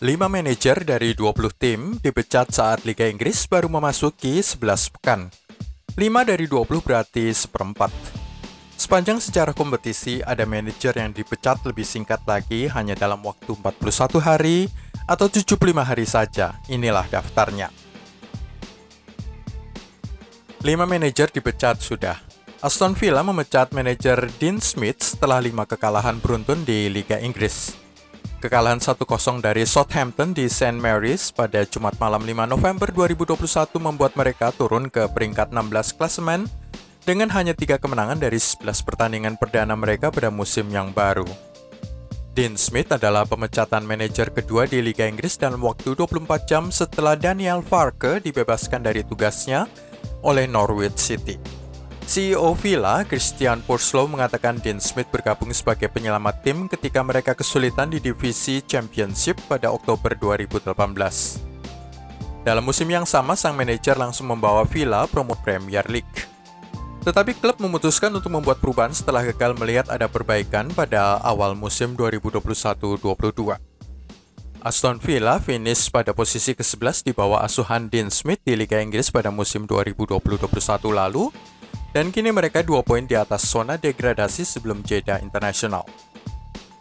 5 manajer dari 20 tim dipecat saat Liga Inggris baru memasuki 11 pekan. 5 dari 20 berarti seperempat. Sepanjang sejarah kompetisi, ada manajer yang dipecat lebih singkat lagi hanya dalam waktu 41 hari atau 75 hari saja. Inilah daftarnya. 5 manajer dipecat sudah. Aston Villa memecat manajer Dean Smith setelah 5 kekalahan beruntun di Liga Inggris. Kekalahan 1-0 dari Southampton di St. Mary's pada Jumat malam 5 November 2021 membuat mereka turun ke peringkat 16 klasemen dengan hanya 3 kemenangan dari 11 pertandingan perdana mereka pada musim yang baru. Dean Smith adalah pemecatan manajer kedua di Liga Inggris dalam waktu 24 jam setelah Daniel Farke dibebaskan dari tugasnya oleh Norwich City. CEO Villa, Christian Purslow, mengatakan Dean Smith bergabung sebagai penyelamat tim ketika mereka kesulitan di divisi Championship pada Oktober 2018. Dalam musim yang sama, sang manajer langsung membawa Villa promosi Premier League. Tetapi klub memutuskan untuk membuat perubahan setelah gagal melihat ada perbaikan pada awal musim 2021-22. Aston Villa finish pada posisi ke-11 di bawah asuhan Dean Smith di Liga Inggris pada musim 2020-21 lalu, dan kini mereka 2 poin di atas zona degradasi sebelum jeda internasional.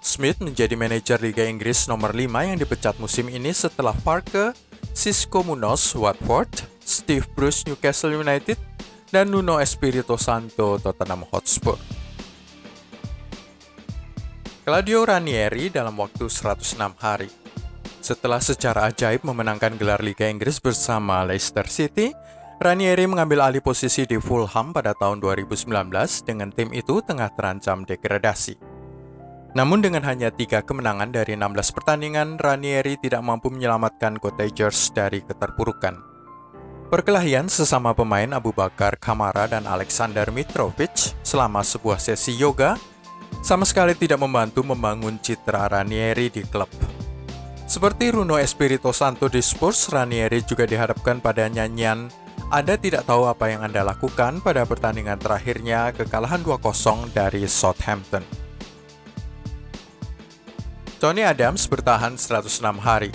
Smith menjadi manajer Liga Inggris nomor 5 yang dipecat musim ini setelah Farke, Xisco Munoz Watford, Steve Bruce Newcastle United, dan Nuno Espirito Santo Tottenham Hotspur. Claudio Ranieri dalam waktu 106 hari. Setelah secara ajaib memenangkan gelar Liga Inggris bersama Leicester City, Ranieri mengambil alih posisi di Fulham pada tahun 2019 dengan tim itu tengah terancam degradasi. Namun dengan hanya 3 kemenangan dari 16 pertandingan, Ranieri tidak mampu menyelamatkan Cottagers dari keterpurukan. Perkelahian sesama pemain Abu Bakar Kamara dan Alexander Mitrovic selama sebuah sesi yoga sama sekali tidak membantu membangun citra Ranieri di klub. Seperti Nuno Espirito Santo di Spurs, Ranieri juga dihadapkan pada nyanyian "Anda tidak tahu apa yang Anda lakukan" pada pertandingan terakhirnya kekalahan 2-0 dari Southampton. Tony Adams bertahan 106 hari.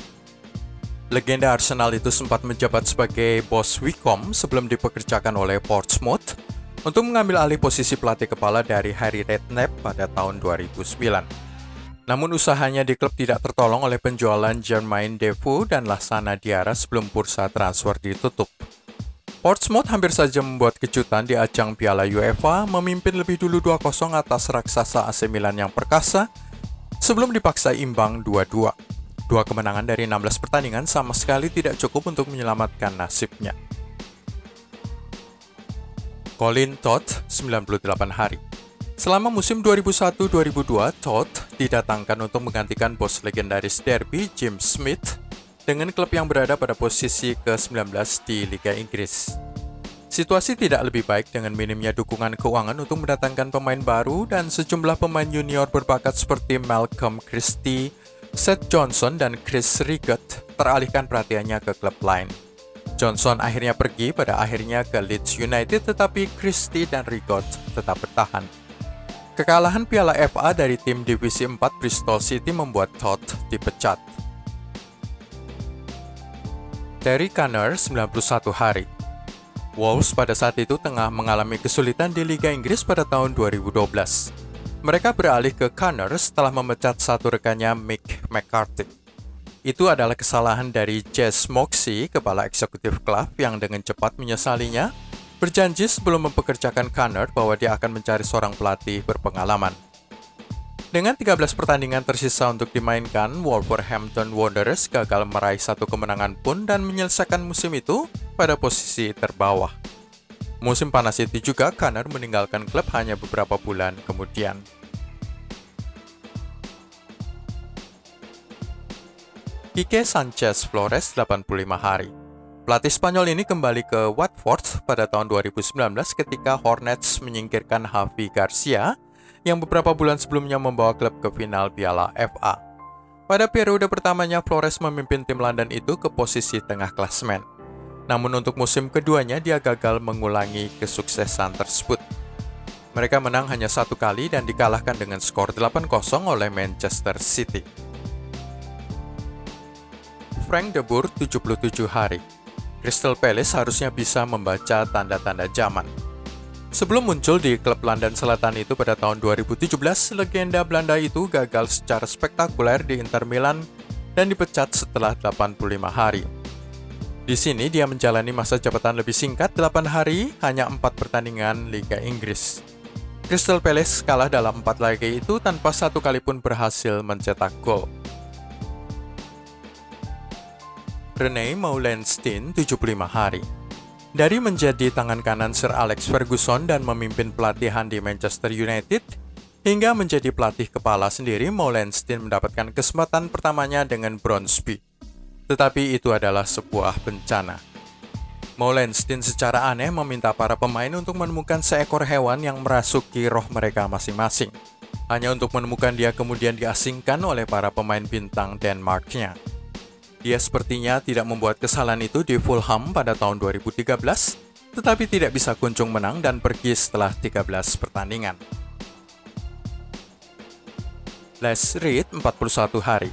Legenda Arsenal itu sempat menjabat sebagai bos Wycombe sebelum dipekerjakan oleh Portsmouth untuk mengambil alih posisi pelatih kepala dari Harry Redknapp pada tahun 2009. Namun usahanya di klub tidak tertolong oleh penjualan Jermaine Defoe dan Lassana Diarra sebelum bursa transfer ditutup. Portsmouth hampir saja membuat kejutan di ajang Piala UEFA, memimpin lebih dulu 2-0 atas raksasa AC Milan yang perkasa sebelum dipaksa imbang 2-2. 2 kemenangan dari 16 pertandingan sama sekali tidak cukup untuk menyelamatkan nasibnya. Colin Todd, 98 hari. Selama musim 2001-2002, Todd didatangkan untuk menggantikan bos legendaris Derby, Jim Smith, dengan klub yang berada pada posisi ke-19 di Liga Inggris. Situasi tidak lebih baik dengan minimnya dukungan keuangan untuk mendatangkan pemain baru dan sejumlah pemain junior berbakat seperti Malcolm Christie, Seth Johnson, dan Chris Riggott teralihkan perhatiannya ke klub lain. Johnson akhirnya pergi pada akhirnya ke Leeds United, tetapi Christie dan Riggott tetap bertahan. Kekalahan Piala FA dari tim Divisi 4 Bristol City membuat Todd dipecat. Terry Connor, 91 hari. Wolves pada saat itu tengah mengalami kesulitan di Liga Inggris pada tahun 2012. Mereka beralih ke Connor setelah memecat satu rekannya Mick McCarthy. Itu adalah kesalahan dari Jess Moxey, kepala eksekutif klub yang dengan cepat menyesalinya, berjanji sebelum mempekerjakan Connor bahwa dia akan mencari seorang pelatih berpengalaman. Dengan 13 pertandingan tersisa untuk dimainkan, Wolverhampton Wanderers gagal meraih 1 kemenangan pun dan menyelesaikan musim itu pada posisi terbawah. Musim panas itu juga, Connor meninggalkan klub hanya beberapa bulan kemudian. Quique Sanchez Flores, 85 hari. Pelatih Spanyol ini kembali ke Watford pada tahun 2019 ketika Hornets menyingkirkan Javi Garcia yang beberapa bulan sebelumnya membawa klub ke final Piala FA. Pada periode pertamanya, Flores memimpin tim London itu ke posisi tengah klasemen. Namun untuk musim keduanya, dia gagal mengulangi kesuksesan tersebut. Mereka menang hanya 1 kali dan dikalahkan dengan skor 8-0 oleh Manchester City. Frank de Boer 77 hari. Crystal Palace harusnya bisa membaca tanda-tanda zaman. Sebelum muncul di klub London Selatan itu pada tahun 2017, legenda Belanda itu gagal secara spektakuler di Inter Milan dan dipecat setelah 85 hari. Di sini dia menjalani masa jabatan lebih singkat 8 hari, hanya 4 pertandingan Liga Inggris. Crystal Palace kalah dalam 4 laga itu tanpa satu kali pun berhasil mencetak gol. René Meulensteen 75 hari. Dari menjadi tangan kanan Sir Alex Ferguson dan memimpin pelatihan di Manchester United, hingga menjadi pelatih kepala sendiri, Meulensteen mendapatkan kesempatan pertamanya dengan Brøndby. Tetapi itu adalah sebuah bencana. Meulensteen secara aneh meminta para pemain untuk menemukan seekor hewan yang merasuki roh mereka masing-masing. Hanya untuk menemukan dia kemudian diasingkan oleh para pemain bintang Denmarknya. Dia sepertinya tidak membuat kesalahan itu di Fulham pada tahun 2013, tetapi tidak bisa kunjung menang dan pergi setelah 13 pertandingan. Les Reed 41 hari.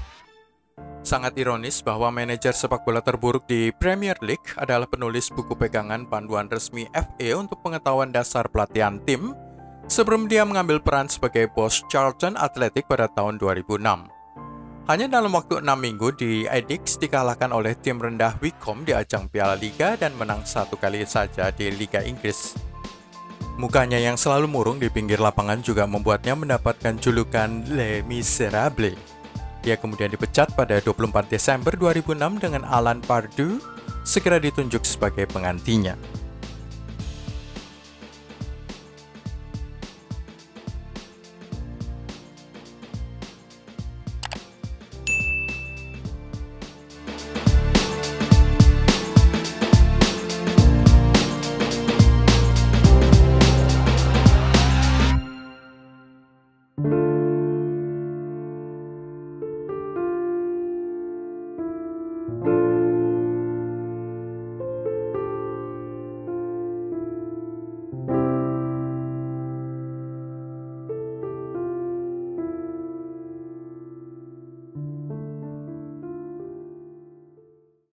Sangat ironis bahwa manajer sepak bola terburuk di Premier League adalah penulis buku pegangan panduan resmi FA untuk pengetahuan dasar pelatihan tim sebelum dia mengambil peran sebagai bos Charlton Athletic pada tahun 2006. Hanya dalam waktu 6 minggu di Ajax dikalahkan oleh tim rendah Wycombe di ajang Piala Liga dan menang 1 kali saja di Liga Inggris. Mukanya yang selalu murung di pinggir lapangan juga membuatnya mendapatkan julukan Les Miserables. Dia kemudian dipecat pada 24 Desember 2006 dengan Alan Pardew segera ditunjuk sebagai penggantinya.